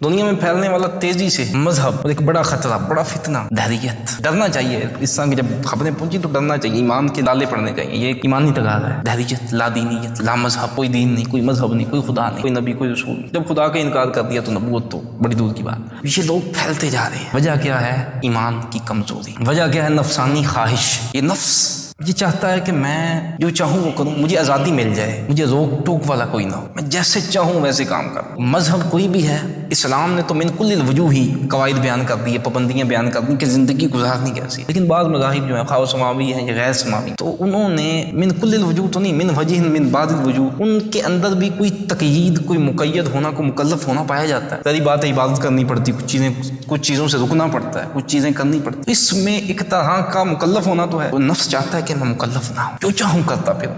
دنیا میں پھیلنے والا تیزی سے مذہب اور ایک بڑا خطرہ، بڑا فتنہ دہریت۔ ڈرنا چاہیے اس طرح کی جب خبریں پہنچی تو ڈرنا چاہیے، ایمان کے لالے پڑنے چاہیے۔ یہ ایک ایمانی تقاضا ہے، دہریت، لا دینیت، لا مذہب، کوئی دین نہیں، کوئی مذہب نہیں، کوئی خدا نہیں، کوئی نبی، کوئی رسول نہیں۔ جب خدا کا انکار کر دیا تو نبوت تو بڑی دور کی بات۔ یہ لوگ پھیلتے جا رہے ہیں، وجہ کیا ہے؟ ایمان کی کمزوری۔ وجہ کیا ہے؟ نفسانی خواہش۔ یہ نفس یہ چاہتا ہے کہ میں جو چاہوں وہ کروں، مجھے آزادی مل جائے، مجھے روک ٹوک والا کوئی نہ ہو، میں جیسے چاہوں ویسے کام کروں۔ مذہب کوئی بھی ہے، اسلام نے تو من کل الوجوہ ہی قواعد بیان کر دی ہے، پابندیاں بیان کر دی کہ زندگی گزارنی کیسی۔ لیکن بعض مذاہب جو ہیں، خواہ سماوی ہیں یا غیر سماوی، تو انہوں نے من کل الوجوہ تو نہیں، من وجہ من بعض الوجوہ، ان کے اندر بھی کوئی تقیید، کوئی مقید ہونا، کوئی مکلف ہونا پایا جاتا ہے۔ پہلی بات ہے عبادت کرنی پڑتی، کچھ چیزوں سے رکنا پڑتا ہے، کچھ چیزیں کرنی پڑتی۔ اس میں ایک طرح کا مکلف ہونا تو ہے، وہ نفس چاہتا ہے کہ میں مکلف نہ ہوں، جو چاہوں کرتا پھر۔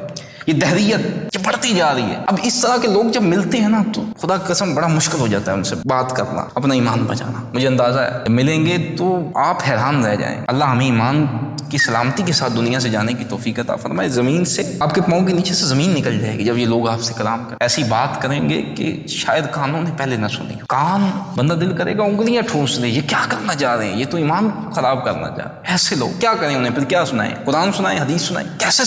یہ دہریت یہ بڑھتی جا رہی ہے۔ اب اس طرح کے لوگ جب ملتے ہیں نا تو خدا کی قسم بڑا مشکل ہو جاتا ہے ان سے بات کرنا، اپنا ایمان بچانا۔ مجھے اندازہ ہے جب ملیں گے تو آپ حیران رہ جائیں۔ اللہ ہمیں ایمان کی سلامتی کے ساتھ دنیا سے جانے کی توفیق عطا فرمائے۔ زمین سے آپ کے پاؤں کے نیچے سے زمین نکل جائے گی جب یہ لوگ آپ سے کلام کریں، ایسی بات کریں گے کہ شاید کانوں نے پہلے نہ سنی۔ کان بندہ دل کرے گا انگلیاں ٹھونس دے، یہ کیا کرنا چاہ رہے ہیں، یہ تو ایمان خراب کرنا چاہ رہے ہیں۔ ایسے لوگ کیا کریں، انہیں پھر کیا سنائیں؟ قرآن سنائیں، حدیث سنائیں؟ کیسے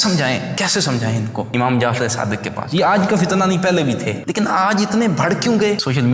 سمجھائیں ان کو؟ امام جعفر صادق کے پاس یہ آج کا فتنہ نہیں، پہلے بھی تھے، لیکن آج اتنے بڑھ کیوں گئے؟ سوشل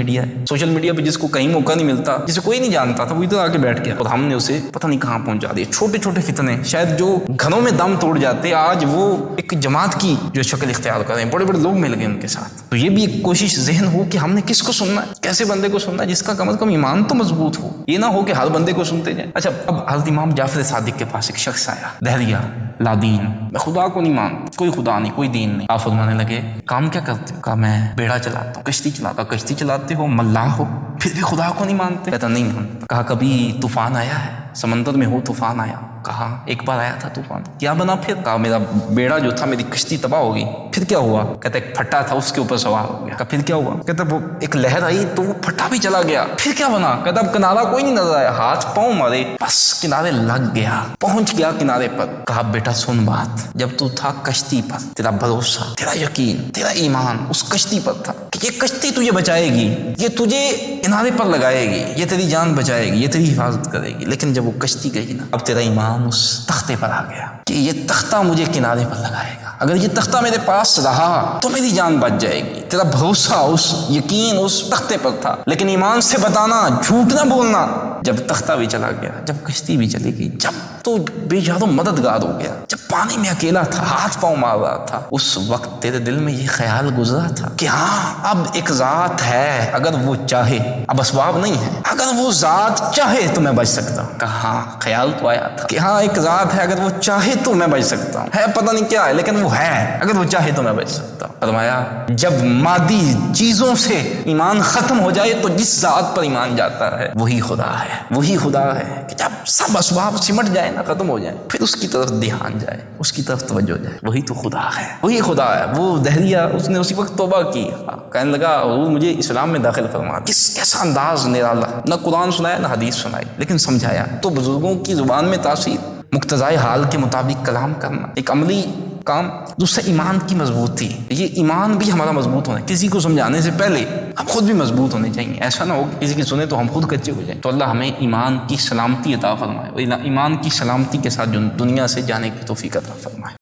میڈیا پہ جس کو کہیں موقع نہیں ملتا، جسے کوئی نہیں جانتا تھا، وہ ادھر آ کے بیٹھ گیا اور ہم نے اسے پتہ نہیں کہاں پہنچا دیا۔ چھوٹے چھوٹے فتنے شاید جو گھروں میں دم توڑ جاتے، آج وہ ایک جماعت کی جو شکل اختیار کر رہے ہیں، بڑے بڑے لوگ مل گئے ان کے ساتھ۔ تو یہ بھی ایک کوشش ذہن ہو کہ ہم نے کس کو سننا ہے، کیسے بندے کو سننا ہے جس کا کم از کم ایمان تو مضبوط ہو، یہ نہ ہو کہ ہر بندے کو سنتے جائیں۔ اچھا، اب حضرت امام جعفر صادق کے پاس ایک شخص آیا، دہریہ، لا دین، میں خدا کو نہیں مانتا، کوئی خدا نہیں، کوئی دین نہیں۔ آپ فرمانے لگے کام کیا کرتے ہو؟ کہا میں بیڑا چلاتا ہوں، کشتی چلاتا ہوں۔ کشتی چلاتے ہو، ملاح ہو، پھر بھی خدا کو نہیں مانتے؟ کہتا نہیں مانتا۔ کہا کبھی طوفان آیا ہے، سمندر میں ہو طوفان آیا؟ کہا ایک بار آیا تھا طوفان۔ کیا بنا پھر؟ کہا میرا بیڑا جو تھا، میری کشتی تباہ ہو گئی۔ پھر کیا ہوا؟ کہتا ایک پھٹا تھا، اس کے اوپر سوار ہو گیا۔ کہا پھر کیا ہوا؟ کہتا وہ ایک لہر آئی تو وہ پھٹا بھی چلا گیا۔ پھر کیا بنا؟ کہتا اب کنارہ کوئی نہیں نظر آیا، ہاتھ پاؤں مارے، بس کنارے لگ گیا، پہنچ گیا کنارے پر۔ کہا بیٹا سن بات، جب تو تھا کشتی پر، تیرا بھروسہ، تیرا یقین، تیرا ایمان اس کشتی پر تھا کہ یہ کشتی تجھے بچائے گی، یہ تجھے کنارے پر لگائے گی، یہ تیری جان بچائے گی، یہ تیری حفاظت کرے گی۔ لیکن جب وہ کشتی گئی نا، اب تیرا ایمان اس تختے پر آ گیا کہ یہ تختہ مجھے کنارے پر لگائے گا، اگر یہ تختہ میرے پاس رہا تو میری جان بچ جائے گی۔ تیرا بھروسہ، اس یقین اس تختے پر تھا، لیکن ایمان سے بتانا، جھوٹ نہ بولنا۔ جب تختہ بھی چلا گیا، جب کشتی بھی چلی گئی، جب تو بے جان و مددگار ہو گیا، جب پانی میں اکیلا تھا، ہاتھ پاؤں مار رہا تھا، اس وقت تیرے دل میں یہ خیال گزرا تھا کہ ہاں اب ایک ذات ہے، اگر وہ چاہے، اب اسباب نہیں ہے، اگر وہ ذات چاہے تو میں بچ سکتا ہوں۔ کہا ہاں، خیال تو آیا تھا کہ ہاں ایک ذات ہے، اگر وہ چاہے تو میں بچ سکتا ہوں، ہے پتہ نہیں کیا ہے لیکن وہ ہے، اگر وہ چاہے تو میں بچ سکتا ہوں۔ فرمایا جب مادی چیزوں سے ایمان ختم ہو جائے تو جس ذات پر ایمان جاتا ہے وہی خدا ہے، وہی خدا ہے کہ جب سب اسباب سمٹ جائے نا، ختم ہو جائے، پھر اس کی طرف دھیان جائے، اس کی طرف توجہ جائے، وہی تو خدا ہے، وہی خدا ہے۔ وہ دہریہ اس نے اسی وقت توبہ کی، کہنے لگا حضور مجھے اسلام میں داخل فرما۔ کیسا انداز نرالا، نہ قرآن سنایا نہ حدیث سنائی، لیکن سمجھایا۔ تو بزرگوں کی زبان میں تاثیر، مقتضائے حال کے مطابق کلام کرنا، ایک عملی کام۔ دوسرا ایمان کی مضبوطی، یہ ایمان بھی ہمارا مضبوط ہونا ہے، کسی کو سمجھانے سے پہلے ہم خود بھی مضبوط ہونے چاہیے، ایسا نہ ہو کہ کسی کی سنیں تو ہم خود کچے ہو جائیں۔ تو اللہ ہمیں ایمان کی سلامتی عطا فرمائے، اور ایمان کی سلامتی کے ساتھ دنیا سے جانے کی توفیق عطا فرمائے۔